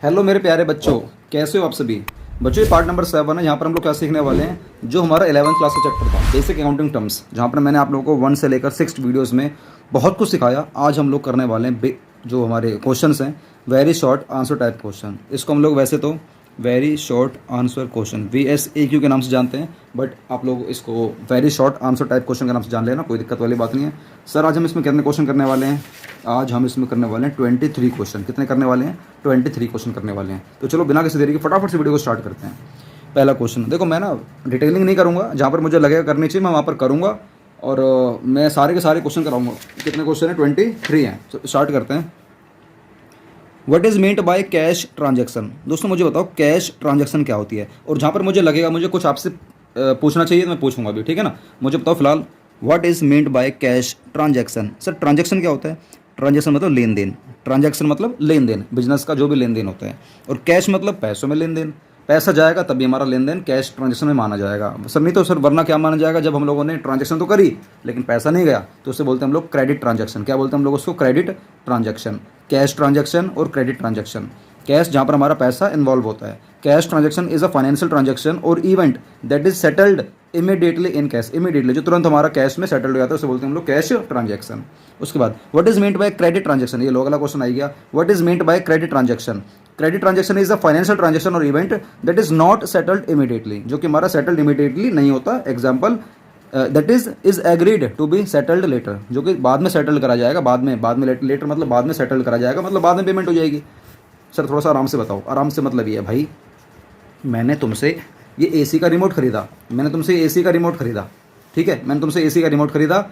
Hello मेरे प्यारे बच्चों, कैसे हो आप सभी। बच्चों ये पार्ट नंबर 7 है। यहाँ पर हम लोग क्या सीखने वाले हैं, जो हमारा 11th क्लास का चैप्टर था बेसिक अकाउंटिंग टर्म्स, जहाँ पर मैंने आप लोगों को 1 से लेकर 6 वीडियोस में बहुत कुछ सिखाया। आज हम लोग करने वाले हैं जो हमारे क्वेश्चंस हैं, very short answer type question. इसको हम लोग वैसे तो very short answer question VSAQ के नाम से जानते हैं, बट आप लोग इसको very short answer type question के नाम से जान लेना, कोई दिक्कत वाली बात नहीं है। सर आज हम इसमें कितने क्वेश्चन करने वाले हैं? आज हम इसमें करने वाले हैं 23 क्वेश्चन। कितने करने वाले हैं? 23 क्वेश्चन करने वाले हैं। तो चलो बिना किसी देरी के फटाफट से वीडियो को स्टार्ट करते हैं। पहला क्वेश्चन देखो, मैं ना डिटेलिंग नहीं करूँगा, जहाँ पर मुझे लगेगा करनी चाहिए मैं वहाँ पर करूँगा, और मैं सारे के सारे क्वेश्चन कराऊंगा। कितने क्वेश्चन हैं? 23 हैं। तो स्टार्ट करते हैं। What is meant by cash transaction. दोस्तों मुझे बताओ कैश ट्रांजैक्शन क्या होती है, और जहाँ पर मुझे लगेगा मुझे कुछ आपसे पूछना चाहिए तो मैं पूछूंगा भी, ठीक है ना। मुझे बताओ फिलहाल what is meant by cash transaction. Sir transaction क्या होता है? ट्रांजैक्शन मतलब लेन देन। ट्रांजैक्शन मतलब लेन देन, बिजनेस का जो भी लेन देन होता है। और कैश मतलब पैसों में लेन देन, पैसा जाएगा तभी हमारा लेन देन कैश ट्रांजैक्शन में माना जाएगा। सर नहीं तो सर वरना क्या माना जाएगा, जब हम लोगों ने ट्रांजैक्शन तो करी लेकिन पैसा नहीं गया तो उसे बोलते हैं हम लोग क्रेडिट ट्रांजैक्शन। क्या बोलते हैं हम लोग उसको? Credit transaction. कैश ट्रांजैक्शन और क्रेडिट ट्रांजैक्शन। कैश जहाँ पर हमारा पैसा इन्वॉल्व होता है। Cash transaction is a financial transaction or event that is settled immediately in cash. Immediately जो तुरंत हमारा कैश में सेटल्ड हो जाता है उसे बोलते हैं हम लोग कैश ट्रांजैक्शन। उसके बाद what is meant by credit transaction. ये लोग अगला क्वेश्चन आ गया। What is meant by credit transaction. Credit transaction is a financial transaction or event that is not settled immediately, जो कि हमारा सेटल्ड इमीडिएटली नहीं होता। Example that is agreed to be settled later, जो कि बाद में सेटल करा जाएगा। बाद में लेटर मतलब बाद में सेटल करा जाएगा, मतलब बाद में पेमेंट हो जाएगी। सर थोड़ा सा आराम से बताओ। आराम से मतलब ये है भाई, मैंने तुमसे ये एसी का रिमोट खरीदा, मैंने तुमसे एसी का रिमोट खरीदा, ठीक है, मैंने तुमसे एसी का रिमोट खरीदा।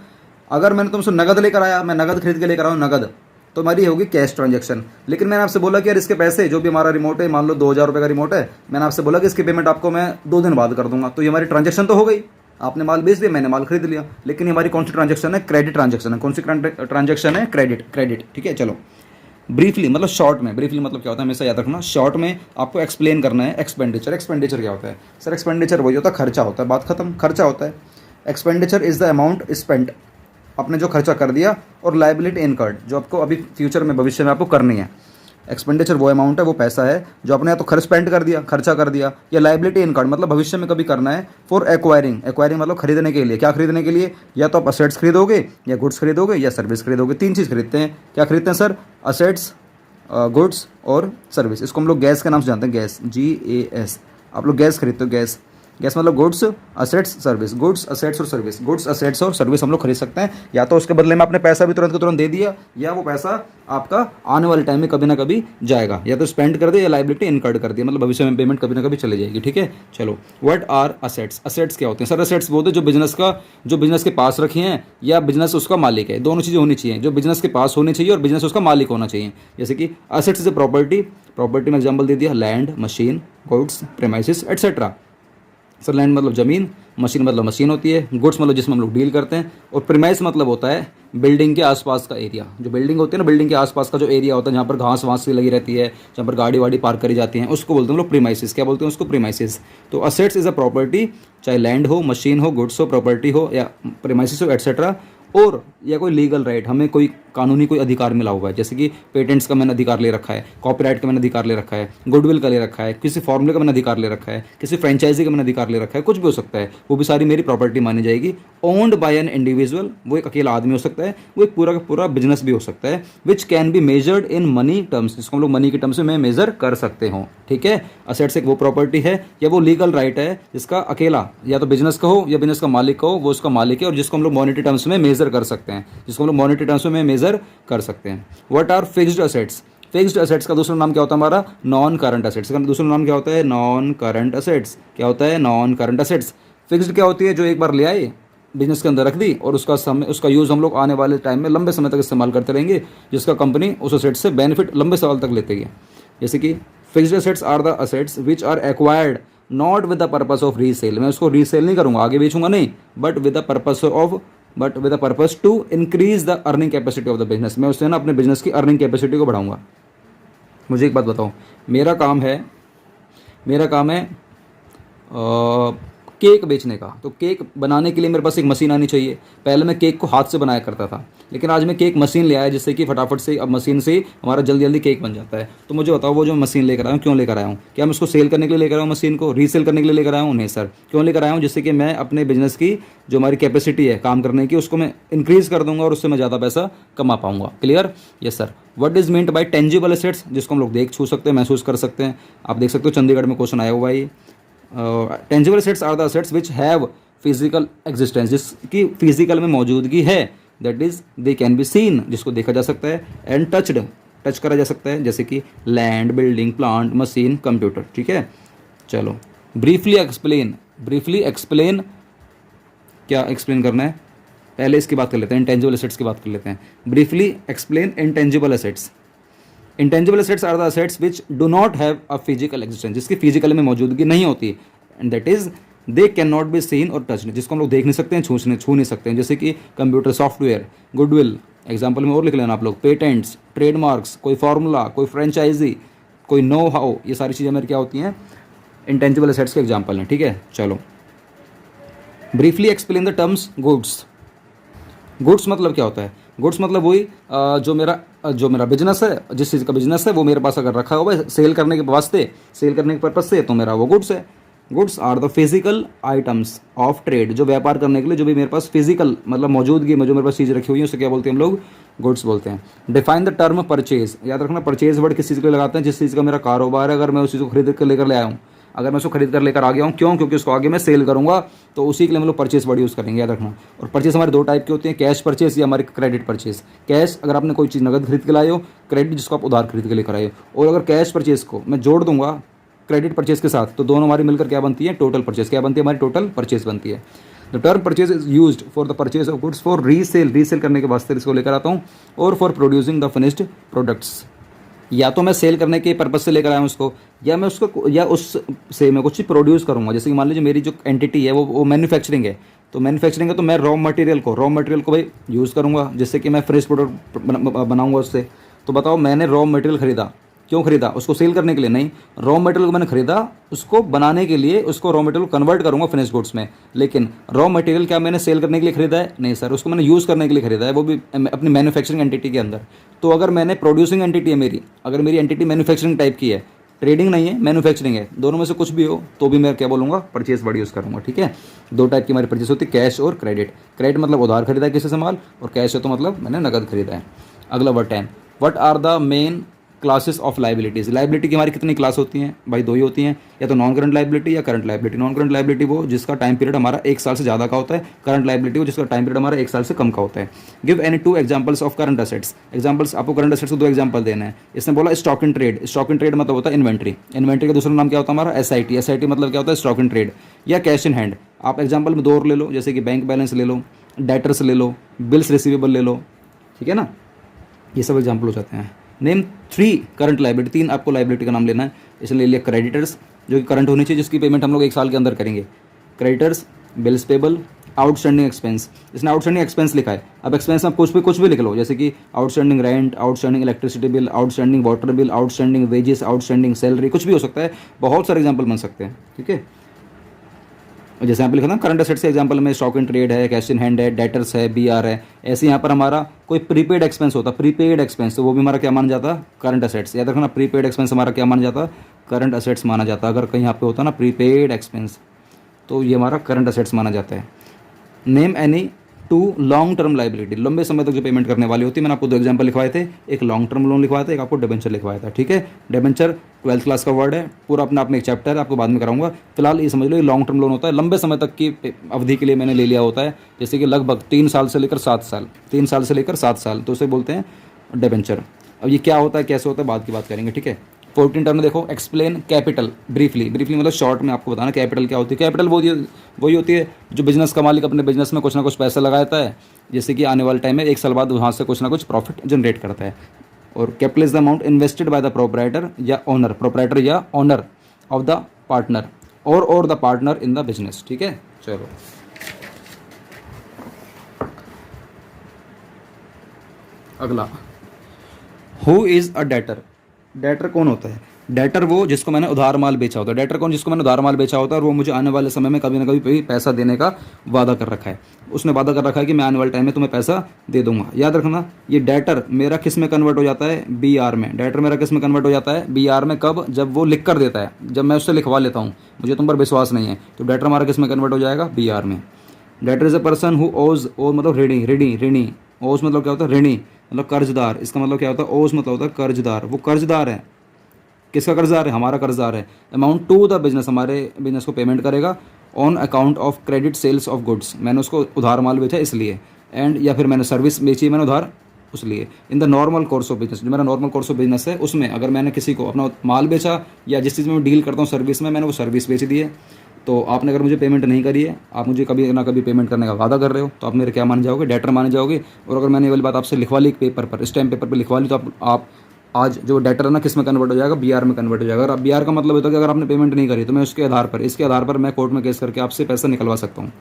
अगर मैंने तुमसे नगद लेकर आया, मैं नगद खरीद के लेकर आऊँ नगद, तो हमारी होगी कैश ट्रांजैक्शन। लेकिन मैंने आपसे बोला कि यार इसके पैसे, जो भी हमारा रिमोट है, मान लो 2000 रुपये का रिमोट है, मैंने आपसे बोला कि इसकी पेमेंट आपको मैं 2 दिन बाद कर दूंगा, तो ये हमारी ट्रांजैक्शन तो हो गई। आपने माल बेच दिया, मैंने माल खरीद लिया, लेकिन हमारी कौन सी ट्रांजैक्शन है? क्रेडिट ट्रांजैक्शन है। कौन सी ट्रांजैक्शन है? क्रेडिट, ठीक है। चलो ब्रीफली मतलब शॉर्ट में, ब्रीफली मतलब क्या होता है हमेशा याद रखना, शॉर्ट में आपको एक्सप्लेन करना है एक्सपेंडिचर। एक्सपेंडिचर क्या होता है? सर एक्सपेंडिचर वही होता है, खर्चा होता है, बात खत्म, खर्चा होता है। Expenditure is the amount spent, आपने जो खर्चा कर दिया, और लाइबिलिटी इनकर्ड, जो आपको अभी फ्यूचर में, भविष्य में आपको करनी है। एक्सपेंडिचर वो अमाउंट है, वो पैसा है जो आपने या तो स्पेंड कर दिया, खर्चा कर दिया, या लाइबिलिटी इनकर्ड मतलब भविष्य में कभी करना है। फॉर एक्वायरिंग, एक्वायरिंग मतलब खरीदने के लिए। क्या खरीदने के लिए? या तो आप असेट्स खरीदोगे, या गुड्स खरीदोगे, या सर्विस खरीदोगे। 3 चीज़ खरीदते हैं। क्या खरीदते हैं सर? असेट्स, गुड्स और सर्विस। इसको हम लोग गैस के नाम से जानते हैं, गैस, GAS। आप लोग गैस खरीदते हो, गैस। गैस मतलब goods, assets, service. Goods, assets और सर्विस। गुड्स, असेट्स और सर्विस हम लोग खरीद सकते हैं, या तो उसके बदले में आपने पैसा भी तुरंत का तुरंत दे दिया, या वो पैसा आपका आने वाले टाइम में कभी ना कभी जाएगा, या तो स्पेंड कर दिया या लाइबिलिटी इनकर्ड कर दिया, मतलब भविष्य में पेमेंट कभी ना कभी चली जाएगी, ठीक है। चलो व्हाट आर असेट्स। असेट्स क्या होते हैं? सर असेट्स वो होते हैं जो बिजनेस के पास रखे हैं, या बिजनेस उसका मालिक है। दोनों चीज़ें होनी चाहिए, जो बिजनेस के पास होनी चाहिए और बिजनेस उसका मालिक होना चाहिए। जैसे कि assets is a property, property में एग्जाम्पल दे दिया, land, machine, goods, premises etcetera. Sir land मतलब ज़मीन, मशीन मतलब मशीन होती है, गुड्स मतलब जिसमें हम लोग डील करते हैं, और प्रीमाइस मतलब होता है बिल्डिंग के आसपास का एरिया। जो बिल्डिंग होती है ना, बिल्डिंग के आसपास का जो एरिया होता है, जहाँ पर घास वास सी लगी रहती है, जहाँ पर गाड़ी वाड़ी पार्क करी जाती हैं, उसको बोलते हैं हम लोग प्रीमाइसिस। क्या बोलते हैं उसको? प्रीमाइसिस। तो असेट्स इज़ अ प्रॉपर्टी, चाहे लैंड हो, मशीन हो, गुड्स हो, प्रॉपर्टी हो, या प्रीमाइसिस हो एटसेट्रा। और या कोई लीगल राइट, हमें कोई कानूनी कोई अधिकार मिला हुआ है, जैसे कि पेटेंट्स का मैंने अधिकार ले रखा है, कॉपीराइट का मैंने अधिकार ले रखा है, गुडविल का ले रखा है, किसी फॉर्मूले का मैंने अधिकार ले रखा है, किसी फ्रेंचाइजी का मैंने अधिकार ले रखा है, कुछ भी हो सकता है, वो भी सारी मेरी प्रॉपर्टी मानी जाएगी। ओन्ड बाय एन इंडिविजुअल, वो एक अकेला आदमी हो सकता है, वो एक पूरा का पूरा बिजनेस भी हो सकता है। Which can be measured in money terms, जिसको हम लोग मनी के टर्म्स में मेजर कर सकते हो, ठीक है। असेट्स एक वो प्रॉपर्टी है या वो लीगल राइट है जिसका अकेला या तो बिजनेस का हो या बिजनेस का मालिक का हो, वो उसका मालिक है, और जिसको हम लोग मॉनेटरी टर्म्स में मेजर कर सकते हैं, जिसको हम लोग मॉनेटरी टर्म्स में मेजर कर सकते हैं। What are fixed assets. Fixed assets का दूसरा नाम क्या होता है हमारा? नॉन करंट असेट्स का दूसरा नाम क्या होता है? Non current assets. क्या होता है? Non current assets. फिक्स्ड क्या होती है? जो एक बार ले आए, बिजनेस के अंदर रख दी, और उसका यूज़ हम लोग आने वाले टाइम में लंबे समय तक इस्तेमाल करते रहेंगे, जिसका कंपनी उस असेट से बेनिफिट लंबे साल तक लेती है। जैसे कि fixed assets are the assets which are acquired not with the purpose of resale. मैं उसको रीसेल नहीं करूँगा, आगे बेचूंगा नहीं, but with the purpose to increase the earning capacity of the business. मैं उससे ना अपने बिजनेस की अर्निंग कैपेसिटी को बढ़ाऊंगा। मुझे एक बात बताओ, मेरा काम है केक बेचने का। तो केक बनाने के लिए मेरे पास एक मशीन आनी चाहिए। पहले मैं केक को हाथ से बनाया करता था, लेकिन आज मैं केक मशीन ले आया, जिससे कि फटाफट से अब मशीन से हमारा जल्दी जल्दी केक बन जाता है। तो मुझे बताओ, वो जो मशीन लेकर आया हूँ, क्यों लेकर आया हूँ? क्या मैं उसको सेल करने के लिए लेकर आया हूँ? मशीन को रीसेल करने के लिए लेकर आया हूँ? नहीं सर। क्यों लेकर आया हूँ? जिससे कि मैं अपने बिजनेस की जो हमारी कैपेसिटी है काम करने की, उसको मैं इंक्रीज़ कर दूंगा और उससे मैं ज़्यादा पैसा कमा पाऊंगा। Clear? Yes sir. What is meant by tangible assets, जिसको हम लोग देख छू सकते हैं, महसूस कर सकते हैं। आप देख सकते हो चंडीगढ़ में क्वेश्चन आया हुआ है। Tangible assets are the assets which have physical existence, जिसकी फिजिकल में मौजूदगी है। That is they can be seen, जिसको देखा जा सकता है, एंड टच्ड, टच करा जा सकता है, जैसे कि land, building, plant, machine, computer. ठीक है, चलो ब्रीफली एक्सप्लेन। ब्रीफली एक्सप्लेन, क्या एक्सप्लेन करना है? पहले इसकी बात कर लेते हैं, इंटेंजिबल एसेट्स की बात कर लेते हैं। Briefly explain intangible assets. Intangible assets are the assets which do not have a physical existence, जिसकी फिजिकल में मौजूदगी नहीं होती, and that is they can not be seen और टच, जिसको हम लोग देख नहीं सकते हैं, छू नहीं सकते हैं, जैसे कि कंप्यूटर, सॉफ्टवेयर, गुडविल, एग्जाम्पल में और लिख लेना आप लोग, पेटेंट्स, ट्रेडमार्क्स, कोई फार्मूला, कोई फ्रेंचाइजी, कोई नो हाउ, ये सारी चीज़ें मेरी क्या होती हैं? इंटेंजिबल एसेट्स के एग्जाम्पल हैं। ठीक है, चलो briefly explain the terms goods. Goods मतलब क्या होता है? गुड्स मतलब वही जो मेरा बिजनेस है, जिस चीज़ का बिजनेस है वो मेरे पास अगर रखा हुआ है सेल करने के वास्ते, सेल करने के पर्पज से, तो मेरा वो गुड्स है। Goods are the physical items of trade, जो व्यापार करने के लिए जो भी मेरे पास फिजिकल मतलब मौजूदगी में जो मेरे पास चीज़ रखी हुई है, उसे क्या बोलते हैं हम लोग? गुड्स बोलते हैं। Define the term purchase. याद रखना, परचेज वर्ड किस चीज़ के लिए लगाते हैं? जिस चीज़ का मेरा कारोबार है, अगर मैं उस चीज़ को खरीद कर लेकर ले आया हूँ, अगर मैं उसको खरीद कर लेकर आ गया हूँ, क्यों? क्योंकि उसको आगे मैं सेल करूँगा, तो उसी के लिए हम लोग परचेस वर्ड यूज़ करेंगे, याद रखना। और परचेस हमारे दो टाइप की होती है, कैश परचेस या हमारी क्रेडिट परचेस। कैश अगर आपने कोई चीज़ नगद खरीद के लाए हो, क्रेडिट जिसको आप उधार खरीद के लेकर आए हो। और अगर कैश परचेस को मैं जोड़ दूंगा क्रेडिट परचेस के साथ, तो दोनों हमारी मिलकर क्या बनती है? Total purchase. क्या बनती है? हमारी टोटल परचेस बनती है। The term purchase is used for the purchase of goods for resale, resale करने के वास्ते इसको लेकर आता हूँ, और for producing the finished products. या तो मैं सेल करने के पर्पज से लेकर आया हूँ उसको, या मैं उसको, या उससे मैं कुछ प्रोड्यूस करूँगा। जैसे कि मान लीजिए मेरी जो एंटिटी है वो मैन्युफैक्चरिंग है, तो मैन्युफैक्चरिंग है तो मैं रॉ मटेरियल को भाई यूज़ करूँगा, जिससे कि मैं फ्रेश प्रोडक्ट बनाऊँगा उससे। तो बताओ, मैंने रॉ मटेरियल खरीदा, क्यों खरीदा? उसको सेल करने के लिए नहीं, रॉ मटेरियल को मैंने खरीदा उसको बनाने के लिए, उसको रॉ मटेरियल को कन्वर्ट करूंगा फिनिश गुड्स में। लेकिन रॉ मटेरियल क्या मैंने सेल करने के लिए खरीदा है? नहीं सर, उसको मैंने यूज़ करने के लिए खरीदा है, वो भी अपनी मैन्युफैक्चरिंग एंटिटी के अंदर। तो अगर मैंने प्रोड्यूसिंग एंटिटी है मेरी, अगर मेरी एंटिटी मैन्युफैक्चरिंग टाइप की है, ट्रेडिंग नहीं है, मैन्युफैक्चरिंग है, दोनों में से कुछ भी हो, तो भी मैं क्या बोलूँगा? परचेस वर्ड यूज़ करूँगा। ठीक है, दो टाइप की हमारी परचेस होती है, कैश और क्रेडिट। क्रेडिट मतलब उधार खरीदा है किसी से माल, और कैश है तो मतलब मैंने नगद खरीदा है। अगला word 10, what are the main classes of liabilities. Liability की हमारी कितनी क्लास होती हैं भाई? दो ही होती हैं, या तो नॉन करंट लाइबिलिटी या current liability. Non current liability वो जिसका टाइम पीरियड हमारा 1 साल से ज़्यादा का होता है, करंट लाइबिलिटी वो जिसका टाइम पीरियड हमारा 1 साल से कम का होता है। Give any 2 examples of current assets. Examples, आपको करंट एसेट्स को 2 एग्जांपल देना है। इसने बोला stock in trade. Stock in trade मतलब होता है इन्वेंट्री। इन्वेंट्री का दूसरा नाम क्या होता है हमारा? एसआईटी। एसआईटी मतलब क्या होता है? स्टॉक इन ट्रेड या कैश इन हैंड। आप एग्जाम्पल में 2 और ले लो, जैसे कि बैंक बैलेंस ले लो, डेटर्स ले लो, बिल्स रिसीवेबल ले लो, ठीक है ना, ये सब एग्जाम्पल हो जाते हैं। Name 3 current liability. 3 आपको लाइबिलिटी का नाम लेना है। इसलिए ले लिया क्रेडिटर्स, जो कि करंट होनी चाहिए, जिसकी पेमेंट हम लोग 1 साल के अंदर करेंगे। Creditors, bills payable, outstanding expense. इसने आउटस्टैंडिंग एक्सपेंस लिखा है। अब एक्सपेंस में कुछ भी लिख लो, जैसे कि outstanding rent, outstanding electricity bill, outstanding water bill, outstanding wages, outstanding salary, कुछ भी हो सकता है। बहुत सारे एग्जाम्पल बन सकते हैं। ठीक है, जैसे यहाँ पे लिखा था करंट एसेट्स के एग्जांपल में स्टॉक इन ट्रेड है, कैश इन हैंड है, डेटर्स है, बीआर है। ऐसे यहाँ पर हमारा कोई प्रीपेड एक्सपेंस होता, प्रीपेड एक्सपेंस, तो वो भी हमारा क्या माना जाता? Current assets. याद रखना, प्रीपेड एक्सपेंस हमारा क्या माना जाता? करंट एसेट्स माना जाता। अगर कहीं यहाँ पे होता ना प्रीपेड एक्सपेंस, तो ये हमारा करंट एसेट्स माना जाता है। Name any 2 long term liability. लंबे समय तक जो पेमेंट करने वाली होती है। मैंने आपको 2 एग्जांपल लिखवाए थे, एक लॉन्ग टर्म लोन लिखवाया था, एक आपको डिबेंचर लिखवाया था। ठीक है, डिबेंचर 12th क्लास का वर्ड है, पूरा अपने आप में एक चैप्टर है, आपको बाद में कराऊंगा। फिलहाल ये समझ लो, ये लॉन्ग टर्म लोन होता है, लंबे समय तक की अवधि के लिए मैंने ले लिया होता है, जैसे कि लगभग 3 साल से लेकर 7 साल, 3 साल से लेकर 7 साल, तो उसे बोलते हैं डिबेंचर। अब ये क्या होता है, कैसे होता है, बाद की बात करेंगे। ठीक है, 14 टर्म में देखो, एक्सप्लेन कैपिटल ब्रीफली। ब्रीफली मतलब शॉर्ट में आपको बताना कैपिटल क्या होती है। कैपिटल वही होती है जो बिजनेस का मालिक अपने बिजनेस में कुछ ना कुछ पैसा लगाता है, जैसे कि आने वाले टाइम में 1 साल बाद वहाँ से कुछ ना कुछ प्रॉफिट जनरेट करता है। और capital is the amount invested by the proprietor या ओनर ऑफ द पार्टनर और the partner in the business. ठीक है, चलो अगला, who is a debtor. Debtor कौन होता है? डेटर वो जिसको मैंने उधार माल बेचा होता है। डेटर कौन? जिसको मैंने उधार माल बेचा होता है और वो मुझे आने वाले समय में कभी ना कभी पैसा देने का वादा कर रखा है। उसने वादा कर रखा है कि मैं आने वाले टाइम में तुम्हें पैसा दे दूंगा। याद रखना, ये डेटर मेरा किस में कन्वर्ट हो जाता है? बी आर में। डेटर मेरा किस में कन्वर्ट हो जाता है? बी आर में। कब? जब वो लिख कर देता है, जब मैं उससे लिखवा लेता हूँ, मुझे तुम पर विश्वास नहीं है, तो डेटर हमारा किस में कन्वर्ट हो जाएगा? बी आर में। Debtor is a person who owes, ओ मतलब ऋणी, ऋणी ऋणी। ओज मतलब क्या होता है? ऋणी मतलब कर्जदार। इसका मतलब क्या होता है? ओज मतलब होता है कर्जदार। वो कर्जदार है। किसका कर्जदार है? हमारा कर्जदार है। अमाउंट टू द बिजनेस, हमारे बिजनेस को पेमेंट करेगा on account of credit sales of goods. मैंने उसको उधार माल बेचा इसलिए, एंड या फिर मैंने सर्विस बेची मैंने उधार उसलिए। In the normal course of business, जो मेरा नॉर्मल कोर्स ऑफ बिजनेस है उसमें अगर मैंने किसी को अपना माल बेचा या जिस चीज़ में मैं डील करता हूँ सर्विस में, मैंने वो सर्विस बेच दी है, तो आपने अगर मुझे पेमेंट नहीं करी है, आप मुझे कभी ना कभी पेमेंट करने का वादा कर रहे हो, तो आप मेरे क्या मान जाओगे? डेटर माने जाओगे। और अगर मैंने ये वाली बात आपसे लिखवा ली पेपर पर, स्टैम्प पेपर पर लिखवा ली, तो आप आज जो डेटर है ना किस में कन्वर्ट हो जाएगा? बी आर में कन्वर्ट हो जाएगा। अगर बी आर का मतलब होता है कि अगर आपने पेमेंट नहीं करी तो मैं इसके आधार पर मैं कोर्ट में केस करके आपसे पैसा निकलवा सकता हूँ।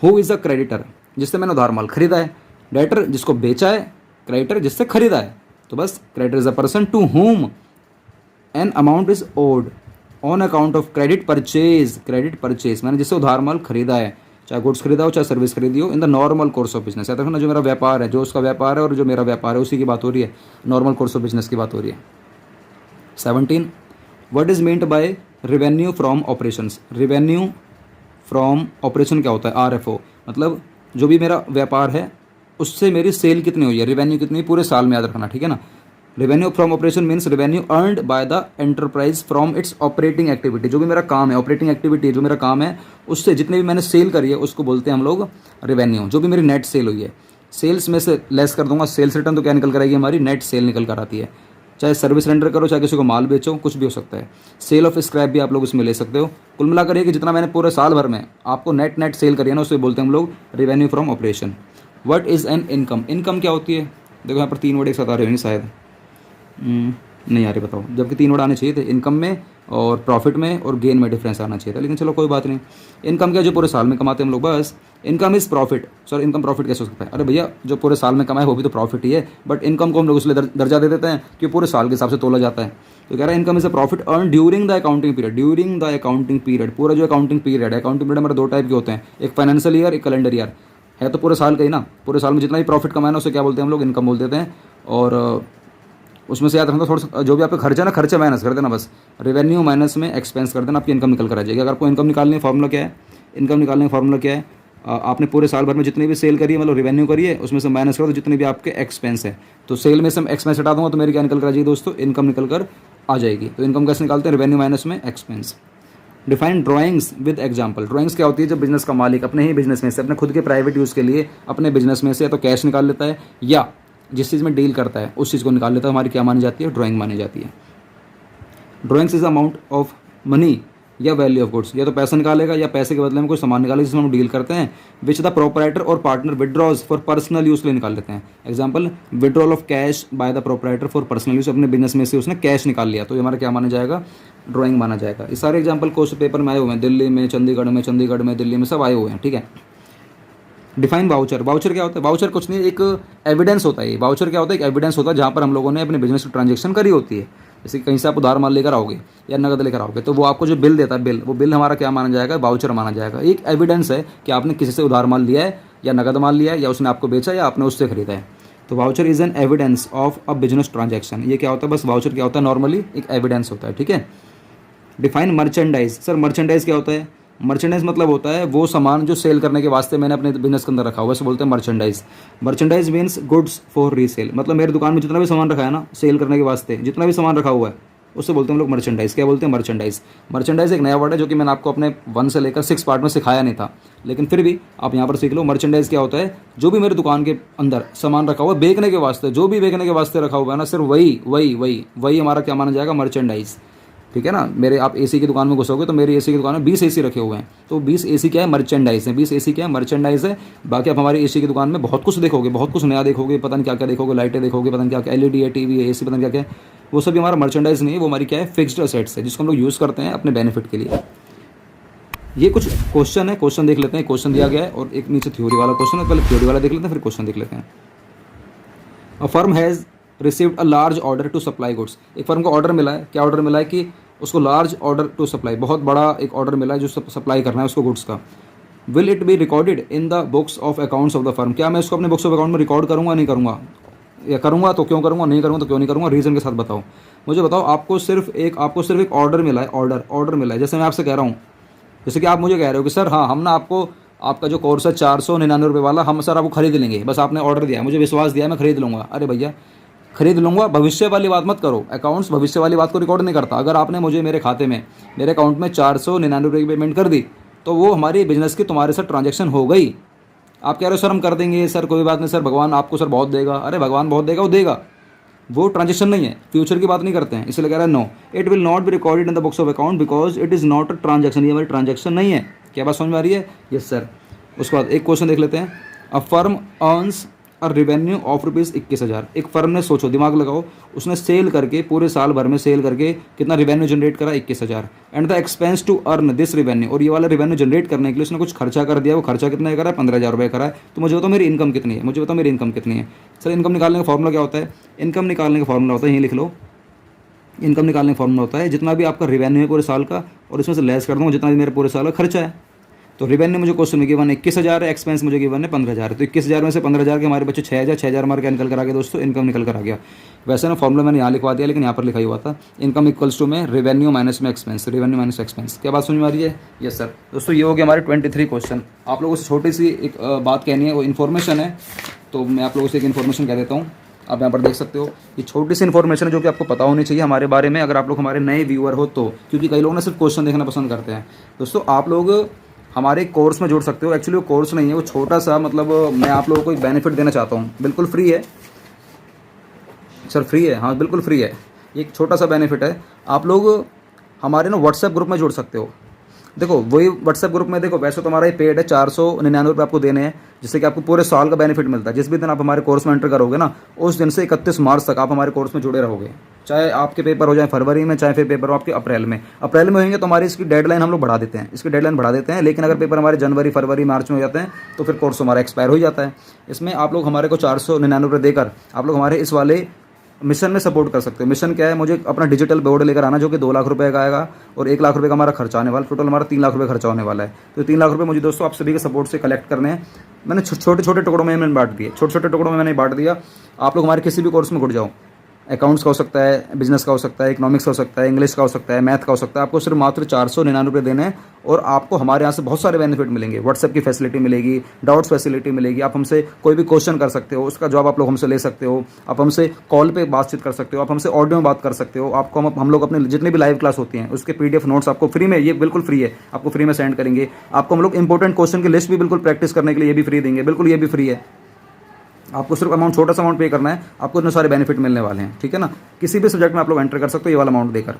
Who is a creditor? जिससे मैंने उधार माल खरीदा है। डेटर जिसको बेचा है, क्रेडिटर जिससे खरीदा है। तो बस creditor is a person to whom an amount is owed on account of credit purchase. Credit purchase मैंने जिससे उधार माल खरीदा है, चाहे गुड्स खरीदा हो चाहे सर्विस खरीदी हो, इन the normal course of business. याद रखना, जो मेरा व्यापार है, जो उसका व्यापार है और जो मेरा व्यापार है, उसी की बात हो रही है। नॉर्मल कोर्स ऑफ बिजनेस की बात हो रही है। 17, what is meant by revenue from operations? Revenue from operation क्या होता है? RFO मतलब जो भी मेरा व्यापार है उससे मेरी सेल कितनी हुई है, रेवेन्यू कितनी हुई पूरे साल में, याद रखना, ठीक है ना। Revenue from operation means revenue earned by the enterprise from its operating activity. जो भी मेरा काम है, ऑपरेटिंग एक्टिविटी जो मेरा काम है, उससे जितने भी मैंने सेल करी है उसको बोलते हैं हम लोग रेवेन्यू। जो भी मेरी नेट सेल हुई है, सेल्स में से लेस कर दूंगा सेल्स रिटर्न, तो क्या निकल कर आएगी? हमारी नेट सेल निकल कर आती है। चाहे सर्विस रेंडर करो, चाहे किसी को माल बेचो, कुछ भी हो सकता है। सेल ऑफ स्क्रैप भी आप लोग इसमें ले सकते हो। कुल मिलाकर ये कि जितना मैंने पूरे साल भर में आपको नेट सेल करी है ना, उसे बोलते हैं हम लोग revenue from operation. What is an income? Income क्या होती है? देखो यहाँ पर 3 वर्ड एक साथ आ रहे होंगे शायद, नहीं आ रही, बताओ। जबकि 3 वर्ड आने चाहिए थे, इनकम में और प्रॉफिट में और गेन में डिफरेंस आना चाहिए था, लेकिन चलो कोई बात नहीं। इनकम क्या? जो पूरे साल में कमाते हैं हम लोग, बस। Income is profit. Sir income profit कैसे हो सकता है? अरे भैया, जो पूरे साल में कमाए वो भी तो प्रॉफिट ही है, बट इनकम को हम लोग इसलिए दर्जा दे देते हैं कि पूरे साल के हिसाब से तोला जाता है। तो कह रहा है income is a profit earn during the accounting period. During the accounting period, पूरा जो अकाउंटिंग पीरियड है, अकाउंटिंग पीरियड हमारे 2 टाइप के होते हैं, एक फाइनेंशियल ईयर, एक कैलेंडर ईयर है, तो पूरे साल का ही ना। पूरे साल में जितना भी प्रॉफिट कमाया ना उसे क्या बोलते हैं हम लोग? इनकम बोल देते हैं। और उसमें से याद रखना थोड़ा सा, जो भी आपका खर्चा ना, खर्चा माइनस कर देना, बस रेवेन्यू माइनस में एक्सपेंस कर देना, आपकी इनकम निकल कर आ जाएगी। अगर आपको इनकम निकालने का फॉर्मूला क्या है? इनकम निकालने का फॉर्मूला क्या है? आपने पूरे साल भर में जितनी भी सेल करी है, मतलब रेवेन्यू करी है, उसमें से माइनस करो तो जितने भी आपके एक्सपेंस है। तो सेल में से एक्सपेंस हटा दूंगा तो मेरी क्या निकल कर आ जाएगी दोस्तों? इनकम निकल कर आ जाएगी। तो इनकम कैसे निकालते हैं? रेवेन्यू माइनस में expense. Define drawings with example. Drawings क्या होती है? जब बिजनेस का मालिक अपने ही बिजनेस में से, अपने खुद के प्राइवेट यूज़ के लिए अपने बिजनेस में से या तो कैश निकाल लेता है या जिस चीज़ में डील करता है उस चीज़ को निकाल लेता है, हमारी क्या मानी जाती है? ड्राइंग मानी जाती है। Drawings is amount of money या वैल्यू ऑफ गुड्स। या तो पैसा निकालेगा या पैसे के बदले में कोई सामान निकालेगा जिसमें हम डील करते हैं, विच द प्रोपराइटर और partner withdraws for personal use के लिए निकाल लेते हैं। Example, withdrawal of cash by the proprietor for personal use. अपने बिजनेस में से उसने कैश निकाल लिया, तो ये हमारा क्या माना जाएगा? ड्राइंग माना जाएगा। ये सारे एग्जाम्पल क्वेश्चन पेपर में आए हुए हैं, दिल्ली में, चंडीगढ़ में, दिल्ली में, सब आए हुए हैं, ठीक है। Define voucher. वाउचर क्या होता है? वाउचर कुछ नहीं, एक एविडेंस होता है। वाउचर क्या होता है? एक एविडेंस होता है जहाँ पर हम लोगों ने अपने बिजनेस की ट्रांजेक्शन करी होती है। जैसे कहीं से आप उधार माल लेकर आओगे या नगद लेकर आओगे, तो वो आपको जो बिल देता है, वो बिल हमारा क्या माना जाएगा? वाउचर माना जाएगा। एक एविडेंस है कि आपने किसी से उधार माल लिया है या नगद माल लिया है या उसने आपको बेचा या आपने उससे खरीदा है। तो voucher is an evidence of a business transaction. ये क्या होता है? बस वाउचर क्या होता है? नॉर्मली एक एविडेंस होता है, ठीक है। Define merchandise. सर मर्चेंडाइज क्या होता है? मर्चेंडाइज मतलब होता है वो सामान जो सेल करने के वास्ते मैंने अपने बिजनेस के अंदर रखा हुआ है, बोलते हैं merchandise. Merchandise means goods for resale. मतलब मेरी दुकान में जितना भी सामान रखा है ना सेल करने के वास्ते, जितना भी सामान रखा हुआ है उससे बोलते हैं हम लोग मर्चेंडाइज। क्या बोलते हैं? मर्चेंडाइज। मर्चेंडाइज एक नया वर्ड है जो कि मैंने आपको अपने 1 से लेकर 6 पार्ट में सिखाया नहीं था, लेकिन फिर भी आप यहाँ पर सीख लो। मर्चेंडाइज क्या होता है? जो भी मेरी दुकान के अंदर सामान रखा हुआ है बेचने के वास्ते, जो भी बेचने के वास्ते रखा हुआ है ना, सिर्फ वही हमारा क्या माना जाएगा? मर्चेंडाइज, ठीक है ना। मेरे आप एसी की दुकान में घुसोगे तो मेरी एसी की दुकान में 20 एसी रखे हुए हैं, तो 20 एसी क्या है? मर्चेंडाइज है। 20 एसी क्या है? मर्चेंडाइज है। बाकी आप हमारी एसी की दुकान में बहुत कुछ देखोगे, बहुत कुछ नया देखोगे, पता नहीं क्या क्या देखोगे, लाइटें देखोगे, पता नहीं क्या क्या, एलईडी है, टीवी है, एसी, पता नहीं क्या क्या, वो सब हमारा मर्चेंडाइज नहीं है, वो हमारी क्या है? फिक्स्ड असेट्स है, जिसको हम लोग यूज़ करते हैं अपने बेनिफिट के लिए। ये कुछ क्वेश्चन है, क्वेश्चन देख लेते हैं। क्वेश्चन दिया गया है और एक नीचे थ्योरी वाला क्वेश्चन है, पहले थ्योरी वाला देख लेते हैं फिर क्वेश्चन देख लेते हैं। A firm has received a large order to supply goods. एक फर्म को ऑर्डर मिला है, क्या ऑर्डर मिला है कि उसको लार्ज ऑर्डर टू सप्लाई, बहुत बड़ा एक ऑर्डर मिला है जो सप्लाई करना है उसको गुड्स का। Will it be recorded in the books of accounts of the firm, क्या मैं इसको अपने बुक्स ऑफ अकाउंट में रिकॉर्ड करूँगा नहीं करूँगा, या करूँगा तो क्यों करूँगा, नहीं करूँगा तो क्यों नहीं करूँगा, रीज़न के साथ बताओ। मुझे बताओ, आपको सिर्फ एक ऑर्डर मिला है, ऑर्डर मिला है। जैसे मैं आपसे कह रहा हूँ, जैसे कि आप मुझे कह रहे हो कि सर हाँ, हम ना आपको आपका जो कोर्स है 499 रुपये वाला, हम सर आपको खरीद लेंगे, बस आपने ऑर्डर दिया, मुझे विश्वास दिया, मैं खरीद लूँगा। अरे भैया, खरीद लूँगा भविष्य वाली बात मत करो। अकाउंट्स भविष्य वाली बात को रिकॉर्ड नहीं करता। अगर आपने मुझे मेरे खाते में, मेरे अकाउंट में 499 रुपये की पेमेंट कर दी, तो वो हमारी बिजनेस की तुम्हारे साथ ट्रांजैक्शन हो गई। आप कह रहे हो सर हम कर देंगे, सर कोई बात नहीं, सर भगवान आपको सर बहुत देगा। अरे भगवान बहुत देगा, वो देगा, वो ट्रांजेक्शन नहीं है, फ्यूचर की बात नहीं करते हैं। इसलिए कह रहा है no, it will not be recorded in the books of account because it is not a transaction, ये हमारी ट्रांजेक्शन नहीं है। क्या बात समझ में आ रही है? Yes sir. उसके बाद एक क्वेश्चन देख लेते हैं। A firm earns a revenue of rupees 21,000। एक फर्म ने, सोचो, दिमाग लगाओ, उसने सेल करके पूरे साल भर में सेल करके कितना रेवेन्यू जनरेट करा? 21,000। And the expense to earn this revenue, और ये वाला रेवेन्यू जनरेट करने के लिए उसने कुछ खर्चा कर दिया। वो खर्चा कितना करा है? 15,000 रुपये करा है। तो मुझे बताओ मेरी इनकम कितनी है, मुझे बताओ मेरी इनकम कितनी है। सर इनकम निकालने का फॉर्मूला क्या होता है? इनकम निकालने का फॉर्मूला होता है, यही लिख लो। इनकम निकालने का फॉर्मूला होता है जितना भी आपका रेवेन्यू है पूरे साल का, और इसमें से लेस कर दूँगा जितना भी मेरे पूरे साल का खर्चा है। तो रेवेन्यू मुझे क्वेश्चन में गिवन 21,000 है, एक्सपेंस मुझे गिवन है 15,000 है। तो 21,000 में से 15,000 के हमारे बच्चे 6,000 हमारे क्या निकल कर आ गया दोस्तों? इनकम निकल कर आ गया। वैसे ना फॉर्मूला मैंने यहाँ लिखवा दिया, लेकिन यहाँ पर लिखा ही हुआ था इनकम इक्वल्स टू में रेवेन्यू माइनस में एक्सपेंस, रेवेन्यू माइनस एक्सपेंस। क्या बात समझ में आ रही है? Yes sir. दोस्तों ये हो गया हमारे 23 क्वेश्चन। आप लोगों से छोटी सी एक बात कहनी है, वो इन्फॉर्मेशन है, तो मैं आप लोगों से एक इन्फॉर्मेशन कह देता हूँ। आप यहाँ पर देख सकते हो, ये छोटी सी इन्फॉर्मेशन है जो कि आपको पता होनी चाहिए हमारे बारे में, अगर आप लोग हमारे नए व्यूअर हो तो, क्योंकि कई लोग ना सिर्फ क्वेश्चन देखना पसंद करते हैं। दोस्तों आप लोग हमारे कोर्स में जुड़ सकते हो। एक्चुअली वो कोर्स नहीं है, वो छोटा सा, मतलब मैं आप लोगों को एक बेनिफिट देना चाहता हूँ। बिल्कुल फ्री है सर, फ्री है, हाँ बिल्कुल फ्री है। एक छोटा सा बेनिफिट है, आप लोग हमारे ना व्हाट्सएप ग्रुप में जुड़ सकते हो। देखो वही व्हाट्सएप ग्रुप में, देखो वैसे तो हमारा ये पेड है, 499 रुपये आपको देने हैं, जिससे कि आपको पूरे साल का बेनिफिट मिलता है। जिस भी दिन आप हमारे कोर्स में एंटर करोगे ना, उस दिन से 31 मार्च तक आप हमारे कोर्स में जुड़े रहोगे। चाहे आपके पेपर हो जाए फरवरी में, चाहे फिर पेपर हो आपके अप्रैल में होंगे, तो हमारी इसकी डेडलाइन हम लोग बढ़ा देते हैं, लेकिन अगर पेपर हमारे जनवरी, फरवरी, मार्च में हो जाते हैं तो फिर कोर्स हमारा एक्सपायर हो जाता है। इसमें आप लोग हमारे को 499 रुपये देकर आप लोग हमारे इस वाले मिशन में सपोर्ट कर सकते हो। मिशन क्या है? मुझे अपना डिजिटल बोर्ड लेकर आना, जो कि 2 लाख रुपए का आएगा, और 1 लाख रुपए का हमारा खर्चा आने वाला, टोटल हमारा 3 लाख रुपए खर्चा होने वाला है। तो 3 लाख रुपए मुझे दोस्तों आप सभी के सपोर्ट से कलेक्ट करने हैं। मैंने छोटे छोटे टुकड़ों में मैंने बांट दिए, छोटे टुकड़ों में मैंने बांट दिया। आप लोग हमारे किसी भी कोर्स में जुड़ जाओ, अकाउंट्स का हो सकता है, बिजनेस का हो सकता है, इकोनॉमिक्स का हो सकता है, इंग्लिश का हो सकता है, मैथ का हो सकता है। आपको सिर्फ मात्र 499 रुपये देने हैं, और आपको हमारे यहाँ से बहुत सारे बेनिफिट मिलेंगे। व्हाट्सएप की फैसिलिटी मिलेगी, डाउट्स फैसिलिटी मिलेगी, आप हमसे कोई भी क्वेश्चन कर सकते हो, उसका जवाब आप लोग हमसे ले सकते हो, आप हमसे कॉल पे बातचीत कर सकते हो, आप हमसे ऑडियो में बात कर सकते हो। आपको हम लोग अपने जितनी भी लाइव क्लास होती हैं उसके PDF नोट्स आपको फ्री में, ये बिल्कुल फ्री है, आपको फ्री में सेंड करेंगे। आपको हम लोग इंपॉर्टेंट क्वेश्चन की लिस्ट भी बिल्कुल प्रैक्टिस करने के लिए ये भी फ्री देंगे, बिल्कुल ये भी फ्री है। आपको सिर्फ अमाउंट, छोटा सा अमाउंट पे करना है, आपको इतने सारे बेनिफिट मिलने वाले हैं, ठीक है ना। किसी भी सब्जेक्ट में आप लोग एंटर कर सकते हो ये वाला अमाउंट देकर।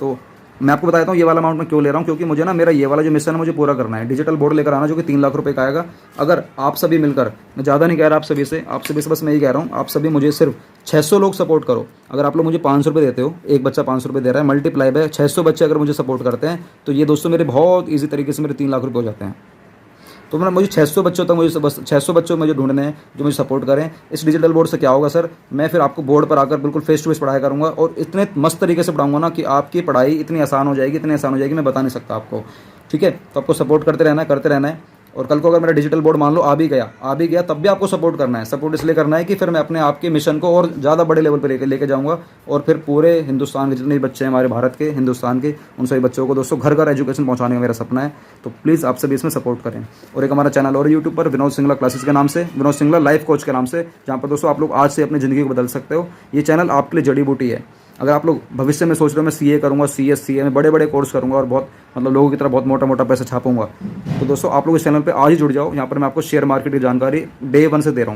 तो मैं आपको बता देता हूँ ये वाला अमाउंट मैं क्यों ले रहा हूँ, क्योंकि मुझे ना मेरा ये वाला जो मिशन है मुझे पूरा करना है। डिजिटल बोर्ड लेकर आना, जो कि 3 लाख रुपये का आएगा। अगर आप सभी मिलकर, मैं ज़्यादा नहीं कह रहा आप सभी से बस मैं ये कह रहा हूँ, आप सभी मुझे सिर्फ 600 लोग सपोर्ट करो। अगर आप लोग मुझे 500 रुपये देते हो, एक बच्चा 500 रुपये दे रहा है, मल्टीप्लाई बाय 600 बच्चे अगर मुझे सपोर्ट करते हैं, तो ये दोस्तों मेरे बहुत ईजी तरीके से मेरे 3 लाख रुपये हो जाते हैं। तो मतलब मुझे 600 बच्चों तक, मुझे बस 600 बच्चों मुझे ढूंढने हैं जो मुझे सपोर्ट करें। इस डिजिटल बोर्ड से क्या होगा सर, मैं फिर आपको बोर्ड पर आकर बिल्कुल फेस टू फेस पढ़ाया करूँगा, और इतने मस्त तरीके से पढ़ाऊँगा ना कि आपकी पढ़ाई इतनी आसान हो जाएगी, मैं बता नहीं सकता आपको, ठीक है। तो आपको सपोर्ट करते रहना है। और कल को अगर मेरा डिजिटल बोर्ड मान लो आ भी गया, तब भी आपको सपोर्ट करना है। सपोर्ट इसलिए करना है कि फिर मैं अपने आपके मिशन को और ज़्यादा बड़े लेवल पर लेके जाऊँगा, और फिर पूरे हिंदुस्तान के जितने भी बच्चे हैं हमारे भारत के, हिंदुस्तान के, उन सभी बच्चों को दोस्तों घर घर एजुकेशन पहुँचाने का मेरा सपना है। तो प्लीज़ आप सभी इसमें सपोर्ट करें। और एक हमारा चैनल और यूट्यूब पर विनोद सिंगला क्लासेस के नाम से, विनोद सिंगला लाइफ कोच के नाम से, जहाँ पर दोस्तों आप लोग आज से अपनी ज़िंदगी को बदल सकते हो। ये चैनल आपके लिए जड़ी बूटी है। अगर आप लोग भविष्य में सोच रहे हो मैं CA करूँगा, CA में बड़े कोर्स करूँगा, और बहुत मतलब लोगों की तरह बहुत मोटा पैसा छापूंगा, तो दोस्तों आप लोग इस चैनल पे आज ही जुड़ जाओ। यहाँ पर मैं आपको शेयर मार्केट की जानकारी डे 1 से दे रहा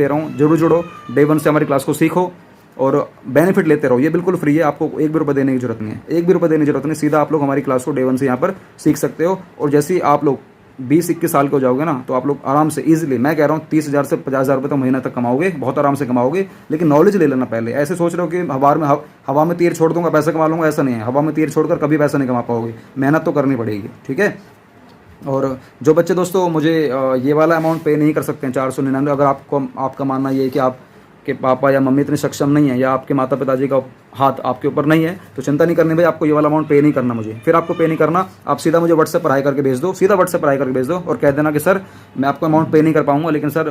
हूँ, जरूर जुड़ो। डे 1 से हमारी क्लास को सीखो और बेनिफिट लेते रहो। ये बिल्कुल फ्री है, आपको 1 भी रुपये देने की जरूरत नहीं है, सीधा आप लोग हमारी क्लास को डे 1 से यहाँ पर सीख सकते हो। और जैसे ही आप लोग 20-21 साल के हो जाओगे ना, तो आप लोग आराम से ईजिली, मैं कह रहा हूँ 30,000 से 50,000 रुपये तो महीना तक कमाओगे, बहुत आराम से कमाओगे। लेकिन नॉलेज ले लेना पहले। ऐसे सोच रहे हो कि हवा में तीर छोड़ दूंगा पैसा कमा लूँगा, ऐसा नहीं है। हवा में तीर छोड़कर कभी पैसा नहीं कमा पाओगे, मेहनत तो करनी पड़ेगी, ठीक है। और जो बच्चे दोस्तों मुझे ये वाला अमाउंट पे नहीं कर सकते हैं 499, अगर आपका मानना ये है कि आप आपके पापा या मम्मी इतने सक्षम नहीं है या आपके माता पिताजी का हाथ आपके ऊपर नहीं है तो चिंता नहीं करनी भाई, आपको ये वाला अमाउंट पे नहीं करना मुझे। फिर आपको पे नहीं करना, आप सीधा मुझे व्हाट्सएप पर हाई करके भेज दो, सीधा व्हाट्सएप पर हाई करके भेज दो और कह देना कि सर मैं आपको अमाउंट पे नहीं कर पाऊंगा, लेकिन सर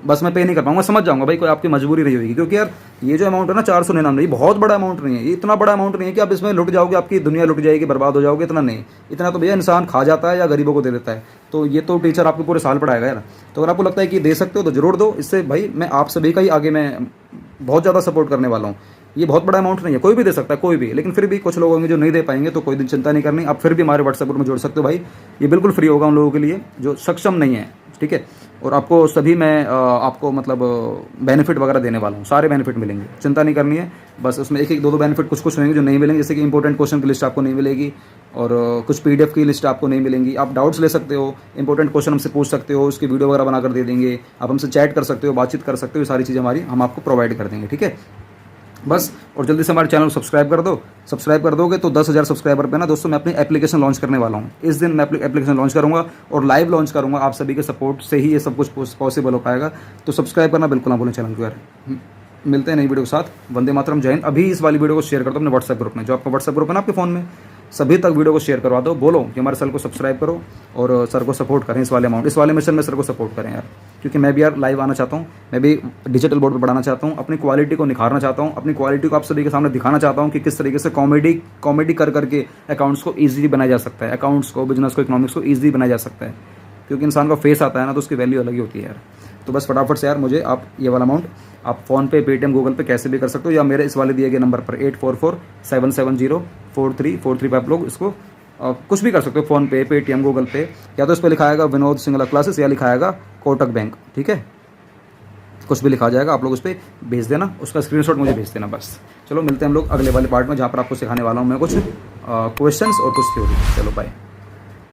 बस मैं पे नहीं कर पाऊंगा, समझ जाऊंगा भाई कोई आपकी मजबूरी रही होगी। क्योंकि यार ये जो अमाउंट है ना 499, बहुत बड़ा अमाउंट नहीं है, ये इतना बड़ा अमाउंट नहीं है कि आप इसमें लुट जाओगे, आपकी दुनिया लुट जाएगी, बर्बाद हो जाओगे, इतना नहीं। इतना तो भैया इंसान खा जाता है या गरीबों को दे देता है। तो ये तो टीचर आपको पूरे साल पढ़ाएगा यार। तो अगर आपको लगता है कि दे सकते हो तो जरूर दो, इससे भाई मैं आप सभी का ही आगे मैं बहुत ज़्यादा सपोर्ट करने वाला हूँ। ये बहुत बड़ा अमाउंट नहीं है, कोई भी दे सकता है, कोई भी, लेकिन फिर भी कुछ लोग होंगे जो नहीं दे पाएंगे, तो कोई दिन चिंता नहीं करनी, आप फिर भी हमारे व्हाट्सएप ग्रुप में जोड़ सकते हो भाई। ये बिल्कुल फ्री होगा उन लोगों के लिए जो सक्षम नहीं है, ठीक है। और आपको सभी मैं आपको मतलब बेनिफिट वगैरह देने वाला हूँ, सारे बेनिफिट मिलेंगे, चिंता नहीं करनी है। बस उसमें एक एक दो बेनिफिट कुछ कुछ होंगे जो नहीं मिलेंगे, जैसे कि इंपॉर्टेंट क्वेश्चन की लिस्ट आपको नहीं मिलेगी और कुछ पीडीएफ की लिस्ट आपको नहीं मिलेंगी। आप डाउट्स ले सकते हो, इंपॉर्टेंट क्वेश्चन हमसे पूछ सकते हो, उसकी वीडियो वगैरह बनाकर दे देंगे, आप हमसे चैट कर सकते हो, बातचीत कर सकते हो, ये सारी चीज़ें हमारी हम आपको प्रोवाइड कर देंगे, ठीक है। बस और जल्दी से हमारे चैनल को सब्सक्राइब कर दो। सब्सक्राइब कर दोगे तो 10,000 सब्सक्राइबर पे ना दोस्तों मैं अपनी एप्लीकेशन लॉन्च करने वाला हूँ। इस दिन मैं एप्लीकेशन लॉन्च करूँगा और लाइव लॉन्च करूँगा। आप सभी के सपोर्ट से ही ये सब कुछ पॉसिबल हो पाएगा। तो सब्सक्राइब करना बिल्कुल ना भूलें चैनल को यार। मिलते हैं नई वीडियो के साथ। वंदे मातरम, जय हिंद। अभी इस वाली वीडियो को शेयर कर दो अपने व्हाट्सएप ग्रुप में, जो आपका व्हाट्सएप ग्रुप है ना आपके फ़ोन में, सभी तक वीडियो को शेयर करवा दो। बोलो कि हमारे सर को सब्सक्राइब करो और सर को सपोर्ट करें इस वाले मिशन में सर को सपोर्ट करें यार। क्योंकि मैं भी यार लाइव आना चाहता हूँ, मैं भी डिजिटल बोर्ड पर बढ़ाना चाहता हूँ, अपनी क्वालिटी को निखारना चाहता हूँ, अपनी क्वालिटी को आप सभी के सामने दिखाना चाहता हूँ कि किस तरीके से कॉमेडी कर करके अकाउंट्स को ईजिली बनाया जा सकता है, अकाउंट्स को, बिजनेस को, इकोनॉमिक्स को ईजिली बनाया जा सकता है। क्योंकि इंसान का फेस आता है ना तो उसकी वैल्यू अलग ही होती है यार। तो बस फटाफट से यार मुझे आप ये वाला अमाउंट आप फ़ोन पे, पेटीएम, गूगल पे कैसे भी कर सकते हो, या मेरे इस वाले दिए गए नंबर पर 8447704343 पर आप लोग इसको कुछ भी कर सकते हो, फ़ोन पे, पेटीएम, गूगल पे, या तो इस पर लिखा आएगा विनोद सिंगला क्लासेस या लिखा आएगा कोटक बैंक, ठीक है। कुछ भी लिखा जाएगा, आप लोग उस पर भेज देना, उसका स्क्रीनशॉट मुझे भेज देना बस। चलो मिलते हैं हम लोग अगले वाले पार्ट में, जहाँ पर आपको सिखाने वाला हूँ मैं कुछ क्वेश्चंस और कुछ थ्योरी। चलो बाय।